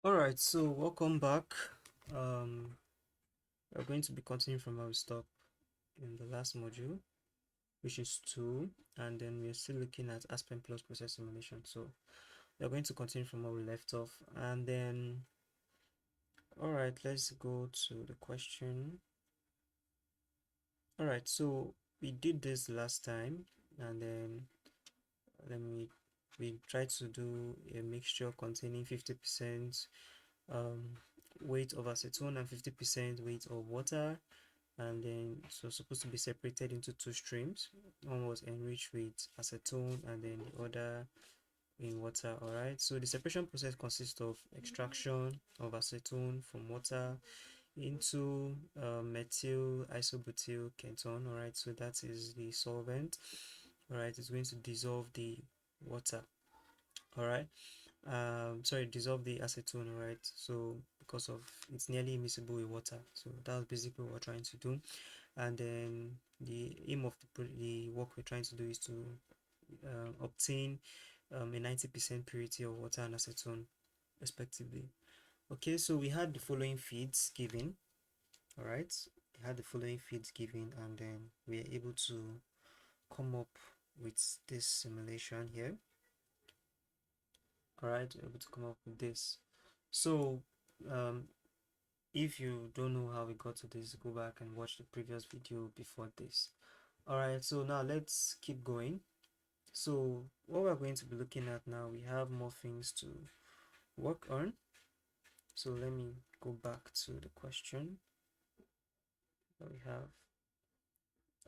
All right, so welcome back. Um, we're going to be continuing from where we stopped in the last module, which is two, and then we're still looking at Aspen Plus process simulation. So we're going to continue from where we left off, and then all right, let's go to the question. All right, so we did this last time, and then let me we tried to do a mixture containing 50% um, weight of acetone and 50% weight of water, and then it was supposed to be separated into two streams. One was enriched with acetone and then the other in water. All right, so the separation process consists of extraction of acetone from water into methyl isobutyl ketone. All right, so that is the solvent. All right, it's going to dissolve the water. All right, sorry, dissolve the acetone. All right, so because of it's nearly immiscible with water, so that's basically what we're trying to do. And then the aim of the work we're trying to do is to obtain a 90% purity of water and acetone respectively. Okay, so we had the following feeds given. All right, we had the following feeds given, and then we are able to come up with this simulation here. All right, we're able to come up with this. So um, if you don't know how we got to this, go back and watch the previous video before this. All right, so now let's keep going. So what we're going to be looking at now, we have more things to work on. So let me go back to the question that we have.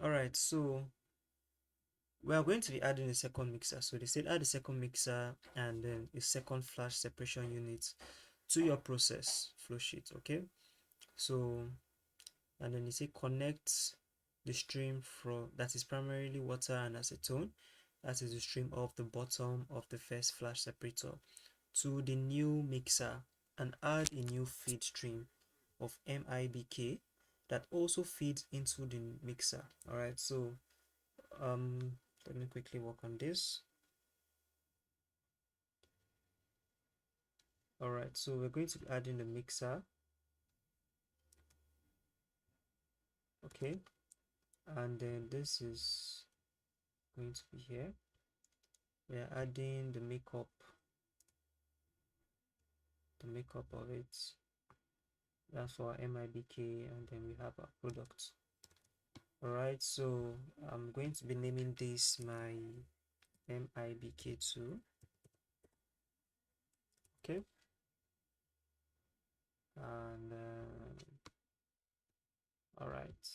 All right, so we are going to be adding a second mixer. So they said add a second mixer and then a second flash separation unit to your process flow sheet. Okay, so and then they say connect the stream from that is primarily water and acetone, that is the stream off the bottom of the first flash separator, to the new mixer and add a new feed stream of MIBK that also feeds into the mixer. All right, so um, let me quickly work on this. All right, so we're going to add in the mixer. Okay, and then this is going to be here. We're adding the makeup of it. That's for MIBK, and then we have our product. All right, so I'm going to be naming this my MIBK2. Okay, and all right,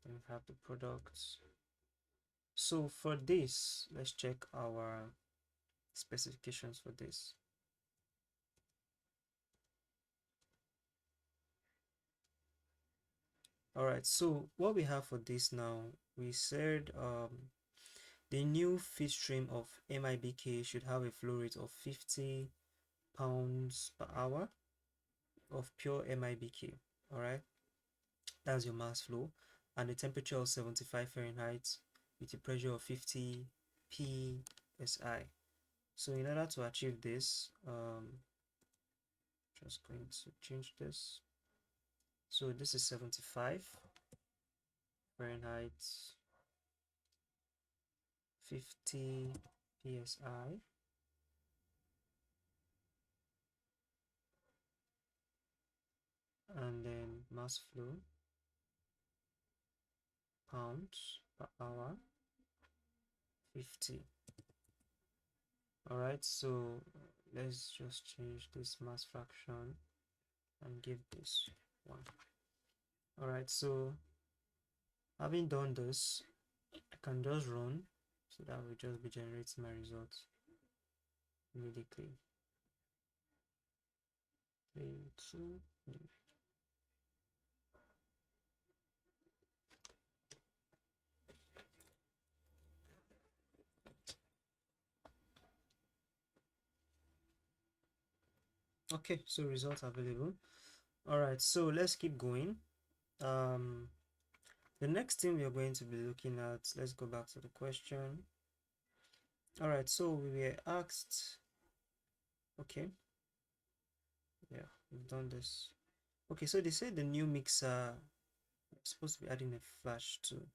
then we have the products. So for this, let's check our specifications for this. All right, so what we have for this now, we said the new feed stream of MIBK should have a flow rate of 50 pounds per hour of pure MIBK. All right, that's your mass flow, and the temperature of 75 Fahrenheit with a pressure of 50 psi. So in order to achieve this, just going to change this. So this is 75 Fahrenheit, 50 psi, and then mass flow pounds per hour, 50. All right, so let's just change this mass fraction and give this one. All right, so having done this, I can just run, so that will just be generating my results immediately. 3, 2, okay, so results available. All right, so let's keep going. um the next thing we are going to be looking at, let's go back to the question. All right, so we were asked, okay, Yeah, we've done this. Okay, so they said the new mixer, I'm supposed to be adding a flash too.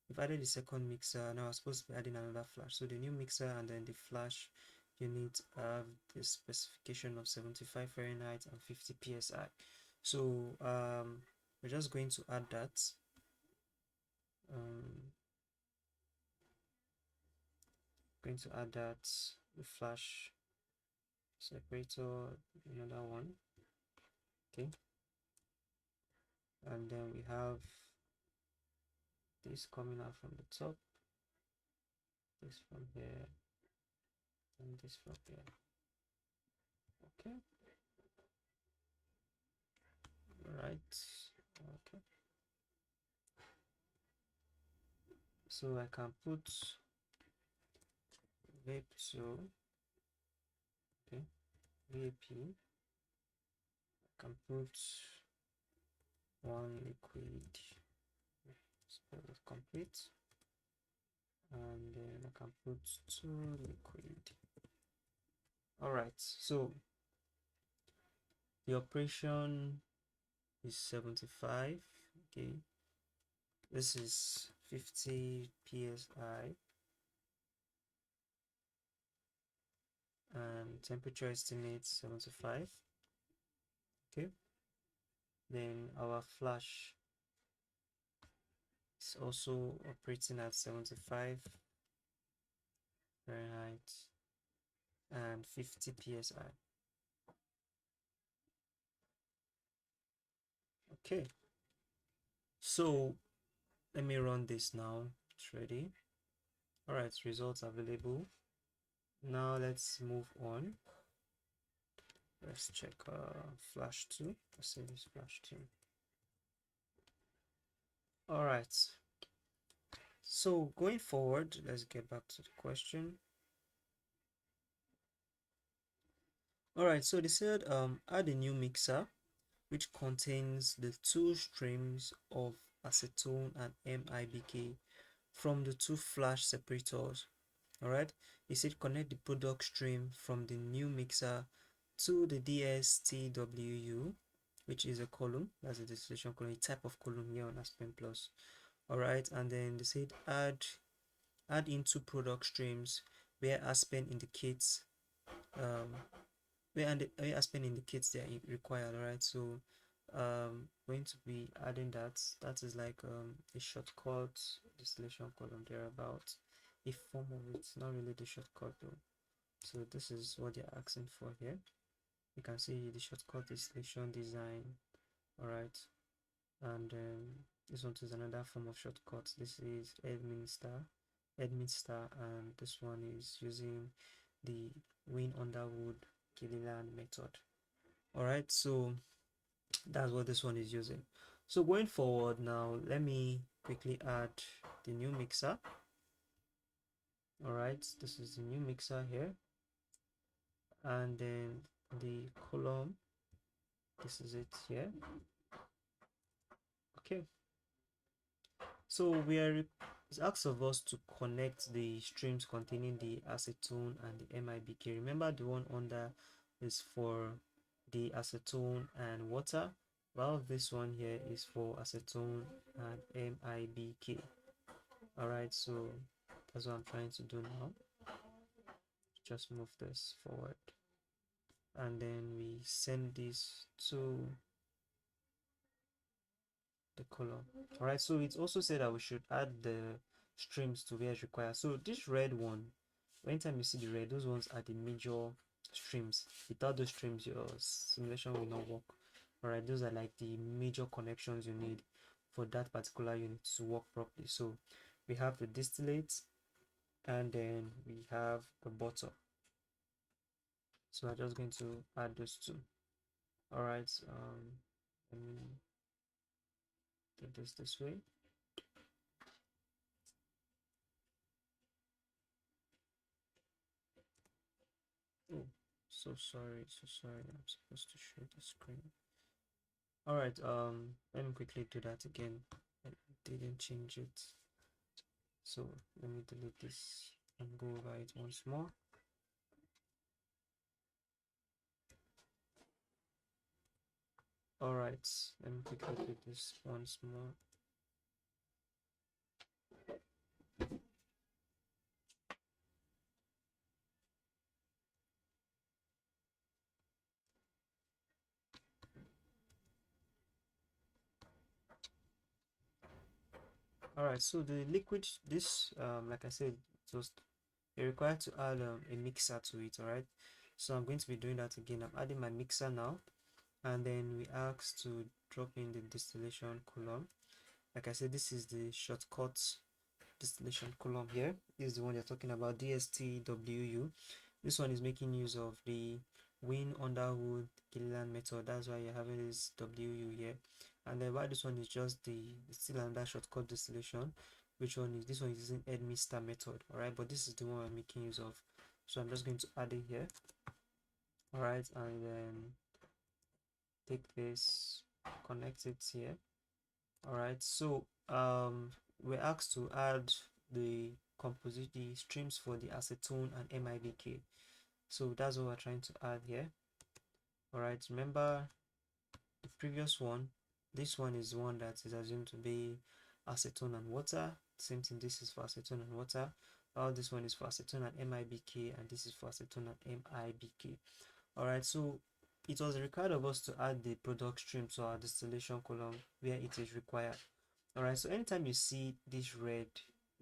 We've added the second mixer, now I'm supposed to be adding another flash. So the new mixer and then the flash unit have the specification of 75 Fahrenheit and 50 psi. So we're just going to add that. Um, going to add that, the flash separator, another one. Okay, and then we have this coming out from the top, this from here, and this from here. Okay, right. Okay, so I can put vape 2. Okay, vap, I can put one liquid, spell it complete, and then I can put 2 liquid. All right, so the operation is 75. Okay, this is 50 psi, and temperature estimate 75. Okay, then our flash is also operating at 75 Fahrenheit and 50 psi. Okay, so let me run this now. It's ready. All right, results available. Now let's move on. Let's check flash 2. Let's say this flash 2. All right, so going forward, let's get back to the question. All right, so they said add a new mixer which contains the 2 streams of acetone and MIBK from the 2 flash separators. All right, he said connect the product stream from the new mixer to the DSTWU, which is a column, that's a distillation column, a type of column here on Aspen Plus. All right, and then they said add into product streams where Aspen indicates where Aspen indicates they are required. All right, so going to be adding that is like a shortcut distillation column thereabout, a form of it, not really the shortcut though. So this is what they're asking for here. You can see the shortcut distillation design. All right, and this one is another form of shortcut. This is Edminster, and this one is using the Win Underwood Gilliland method. All right, so that's what this one is using. So going forward now, let me quickly add the new mixer. All right, this is the new mixer here, and then the column, this is it here. Okay, so it asks of us to connect the streams containing the acetone and the MIBK. Remember the one under is for the acetone and water, while this one here is for acetone and MIBK. All right, so that's what I'm trying to do now. Just move this forward, and then we send this to the column. All right, so it also said that we should add the streams to where it's required. So this red one, anytime you see the red, those ones are the major streams. Without those streams, your simulation will not work. All right, those are like the major connections you need for that particular unit to work properly. So we have the distillate, and then we have the butter. So I'm just going to add those two. All right, let me do this way. Oh, so sorry, I'm supposed to share the screen. All right, let me quickly do that again. I didn't change it, so let me delete this and go over it once more. All right, let me quickly do this once more. All right, so the liquid, this like I said, it was you're required to add a mixer to it. All right, so I'm going to be doing that again. I'm adding my mixer now, and then we ask to drop in the distillation column. Like I said, this is the shortcut distillation column here. This is the one you're talking about, DSTWU. This one is making use of the Win Underwood Gilliland method. That's why you're having this WU here. And then why this one is just the still under shortcut distillation. Which one is this one is using Edminster method, alright, but this is the one I'm making use of. So I'm just going to add it here. Alright, and then take this, connect it here. Alright, so we're asked to add the the streams for the acetone and MIBK. So that's what we're trying to add here. Alright, remember the previous one, this one is one that is assumed to be acetone and water. Same thing, this is for acetone and water. All this one is for acetone and MIBK, and this is for acetone and MIBK. Alright, so it was required of us to add the product stream to our distillation column where it is required. Alright, so anytime you see this red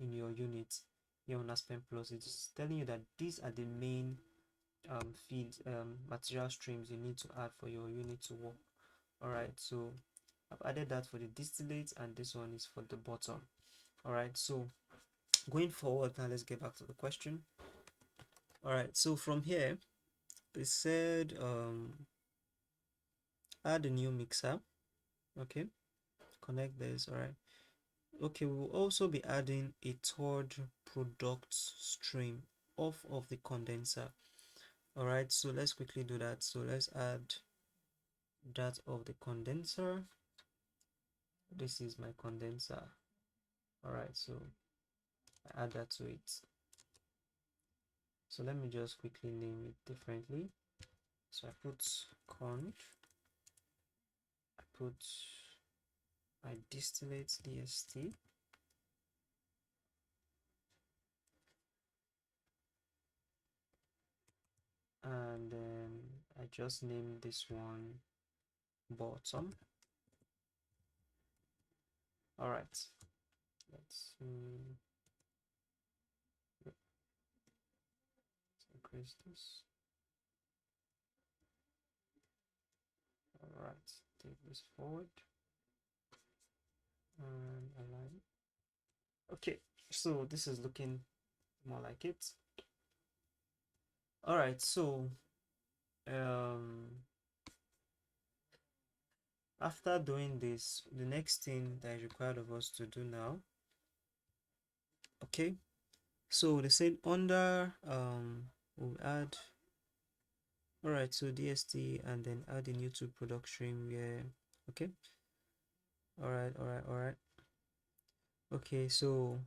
in your unit here on Aspen Plus, it's telling you that these are the main feed material streams you need to add for your unit to work. Alright, so I've added that for the distillate, and this one is for the bottom. Alright, so going forward now, let's get back to the question. Alright, so from here it said add a new mixer. Okay, connect this. Alright, okay, we will also be adding a third product stream off of the condenser. Alright, so let's quickly do that. So let's add that of the condenser. This is my condenser. Alright, so I add that to it. So let me just quickly name it differently. So I put Cont, I put my distillate DST, and then I just named this one bottom. All right, let's increase this. All right, take this forward and align. Okay, so this is looking more like it. All right, so after doing this, the next thing that is required of us to do now, okay, so they said under we'll add, all right, so DST and then add a new to product stream here. Okay, all right, okay, so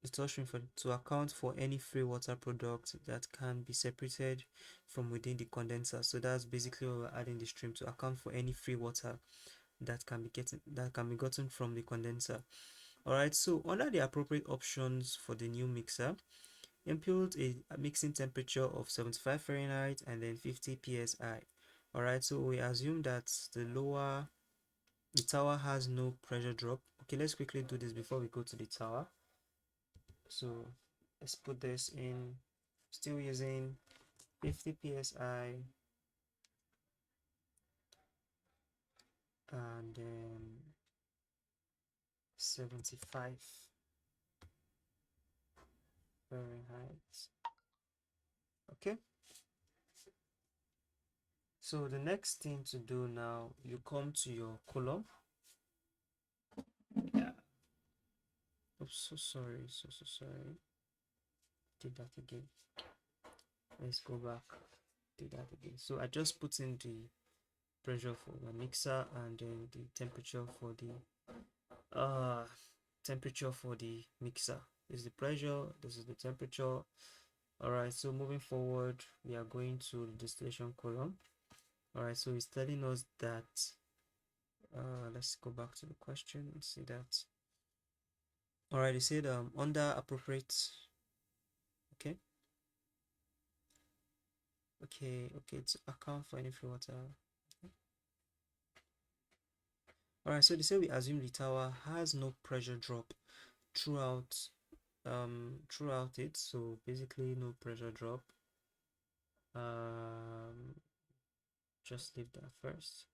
the third stream for to account for any free water product that can be separated from within the condenser. So that's basically what we're adding the stream to account for any free water that can be gotten from the condenser. All right, so under the appropriate options for the new mixer, impute a mixing temperature of 75 Fahrenheit and then 50 psi. All right, so we assume that the tower has no pressure drop. Okay, let's quickly do this before we go to the tower. So let's put this in, still using 50 psi, and then 75 Fahrenheit. Okay, so the next thing to do now, you come to your column. Yeah, oops, so sorry, so sorry, did that again. Let's go back, do that again. So I just put in the pressure for the mixer and then the temperature for the mixer. This is the pressure, this is the temperature. All right, so moving forward, we are going to the distillation column. All right, so it's telling us that let's go back to the question and see that. All right, it said under appropriate. Okay, okay, to account for any free water. Okay. All right, so they say we assume the tower has no pressure drop throughout throughout it, so basically no pressure drop. Just leave that first.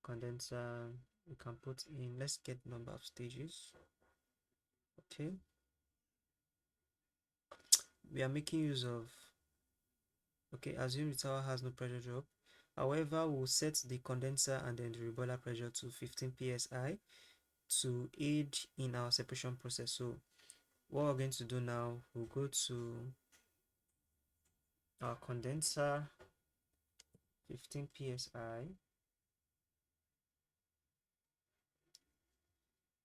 Condenser, we can put in, let's get number of stages. Okay, we are making use of, okay, assume the tower has no pressure drop. However, we'll set the condenser and then the reboiler pressure to 15 psi to aid in our separation process. So what we're going to do now, we'll go to our condenser 15 psi,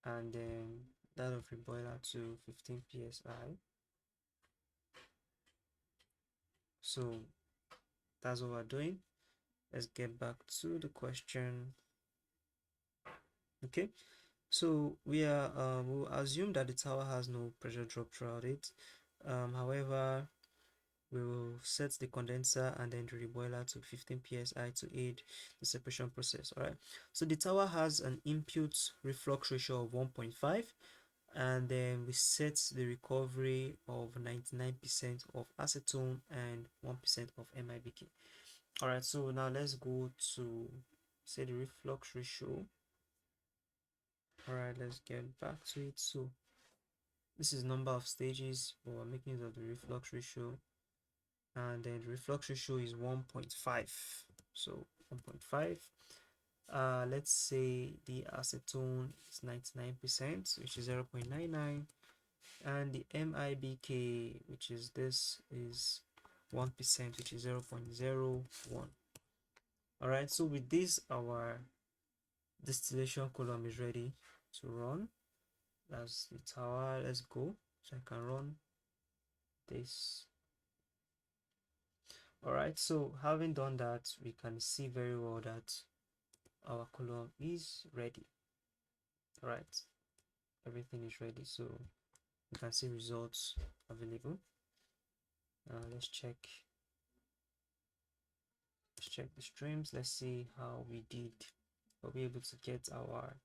and then that of reboiler to 15 psi. So that's what we're doing. Let's get back to the question. Okay, so we'll assume that the tower has no pressure drop throughout it. However, we will set the condenser and then the reboiler to 15 psi to aid the separation process. All right, so the tower has an input reflux ratio of 1.5, and then we set the recovery of 99% of acetone and 1% of MIBK. All right, so now let's go to say the reflux ratio. All right, let's get back to it. So this is number of stages, but we're making use of the reflux ratio, and then the reflux ratio is 1.5. So 1.5. Let's say the acetone is 99%, which is 0.99, and the MIBK, which is this, is 1%, which is 0.01. All right, so with this, our distillation column is ready to run. That's the tower. Let's go, so I can run this. All right, so having done that, we can see very well that our column is ready. All right, everything is ready, so you can see results available. Let's check the streams. Let's see how we did. Are we able to get our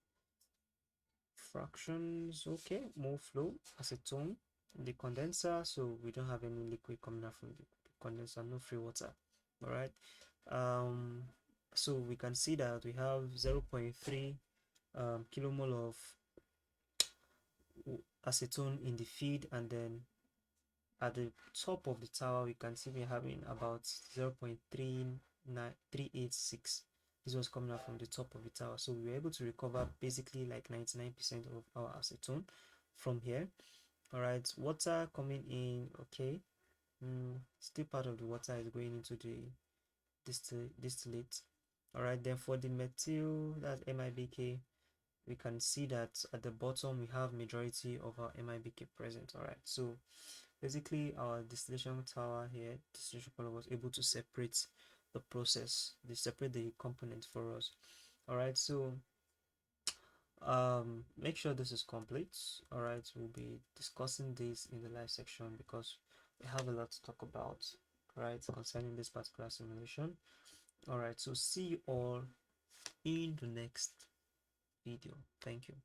fractions? Okay, more flow, acetone, the condenser, so we don't have any liquid coming out from the condenser, no free water. All right, so we can see that we have 0.3 kilomole of acetone in the feed, and then at the top of the tower we can see we're having about 0.386. This was coming out from the top of the tower, so we were able to recover basically like 99% of our acetone from here. All right, water coming in, okay, still part of the water is going into the distillate. All right, then for the methyl, that's MIBK, we can see that at the bottom we have majority of our MIBK present. All right, so basically our distillation tower here, distillation column, was able to separate the process, they separate the component for us. All right, so make sure this is complete. All right, we'll be discussing this in the live section because we have a lot to talk about, right, concerning this particular simulation. All right, so see you all in the next video. Thank you.